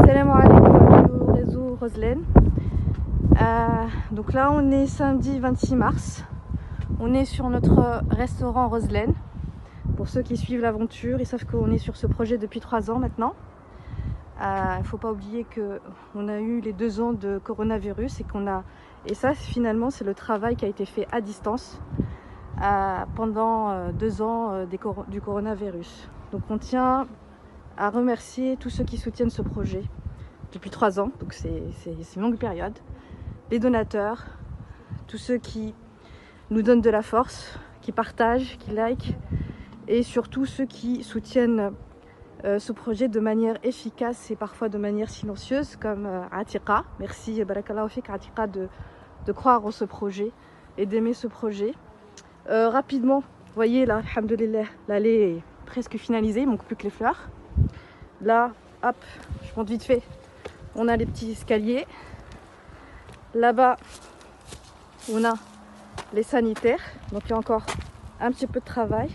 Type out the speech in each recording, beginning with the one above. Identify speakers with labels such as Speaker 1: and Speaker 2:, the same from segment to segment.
Speaker 1: Salam alaikum au réseau Roselène. Donc là on est samedi 26 mars. On est sur notre restaurant Roselène. Pour ceux qui suivent l'aventure, ils savent qu'on est sur ce projet depuis 3 ans maintenant. Il ne faut pas oublier qu'on a eu les 2 ans de coronavirus et ça finalement c'est le travail qui a été fait à distance pendant 2 ans du coronavirus. Donc on tient à remercier tous ceux qui soutiennent ce projet depuis 3 ans, donc c'est une longue période, les donateurs, tous ceux qui nous donnent de la force, qui partagent, qui likent, et surtout ceux qui soutiennent ce projet de manière efficace et parfois de manière silencieuse, comme Atiqa. Merci Barakallahu Fik Atiqa de croire en ce projet et d'aimer ce projet. Rapidement, vous voyez là, alhamdoulilah, l'allée est presque finalisée, il manque plus que les fleurs. Là, hop, je monte vite fait, on a les petits escaliers. Là-bas, on a les sanitaires, donc il y a encore un petit peu de travail.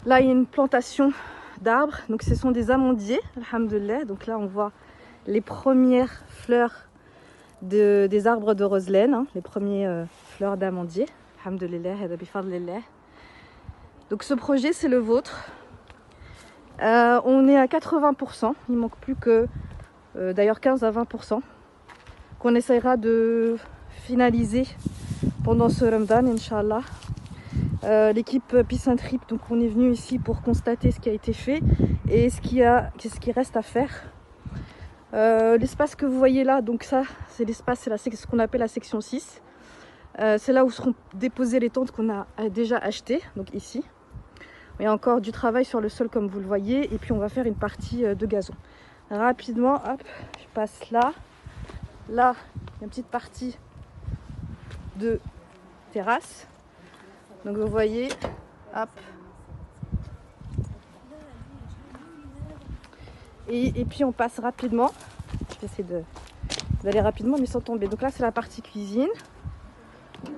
Speaker 1: Là, il y a une plantation d'arbres, donc ce sont des amandiers, alhamdoulilah. Donc là, on voit les premières fleurs des arbres de Roselène, hein, les premières fleurs d'amandier, alhamdoulilah, bifadlillah. Donc ce projet, c'est le vôtre. On est à 80%, il manque plus que d'ailleurs 15 à 20%, qu'on essaiera de finaliser pendant ce Ramadan, Inch'Allah. L'équipe Peace and Trip, donc on est venu ici pour constater ce qui a été fait et ce qui reste à faire. L'espace que vous voyez là, donc ça c'est l'espace, c'est ce qu'on appelle la section 6. C'est là où seront déposées les tentes qu'on a déjà achetées, donc ici. Il y a encore du travail sur le sol comme vous le voyez, et puis on va faire une partie de gazon. Rapidement, hop, je passe là. Là, il y a une petite partie de terrasse. Donc vous voyez, hop. Et puis on passe rapidement. Je vais essayer d'aller rapidement mais sans tomber. Donc là c'est la partie cuisine.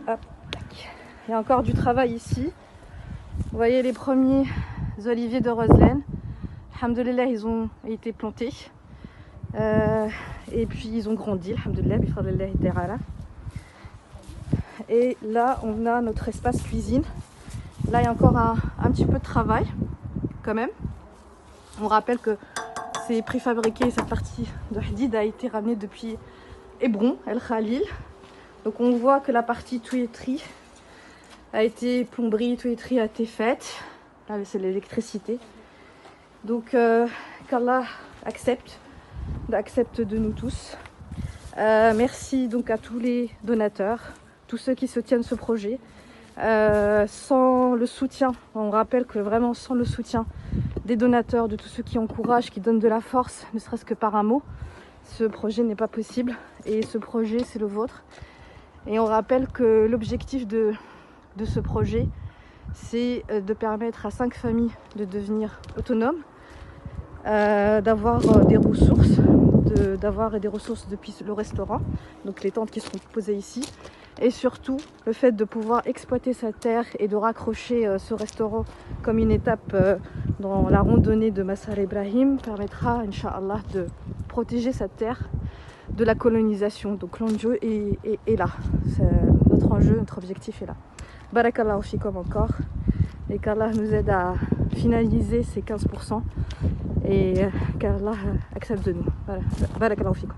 Speaker 1: Hop, tac. Il y a encore du travail ici. Vous voyez les premiers oliviers de Roselène. Alhamdoulilah, ils ont été plantés. Et puis ils ont grandi. Alhamdoulilah, bifadlillah ta'ala. Et là, on a notre espace cuisine. Là, il y a encore un petit peu de travail, quand même. On rappelle que c'est préfabriqué, cette partie de Hadid a été ramenée depuis Hébron, El Khalil. Donc on voit que la partie tuyauterie a été plomberie, tuyauterie a été faite. Là, c'est l'électricité. Donc qu'Allah accepte de nous tous. Merci donc à tous les donateurs, tous ceux qui soutiennent ce projet. Sans le soutien, on rappelle que vraiment sans le soutien des donateurs, de tous ceux qui encouragent, qui donnent de la force, ne serait-ce que par un mot, ce projet n'est pas possible. Et ce projet, c'est le vôtre. Et on rappelle que l'objectif de ce projet, c'est de permettre à 5 familles de devenir autonomes, d'avoir des ressources, depuis le restaurant, donc les tentes qui seront posées ici, et surtout le fait de pouvoir exploiter sa terre et de raccrocher ce restaurant comme une étape dans la randonnée de Massar Ibrahim permettra, Inch'Allah, de protéger cette terre de la colonisation. Donc l'enjeu est là, notre enjeu, notre objectif est là. Barakallahu fikum encore, et qu'Allah nous aide à finaliser ces 15% et qu'Allah accepte de nous. Voilà. Barakallahu fikum.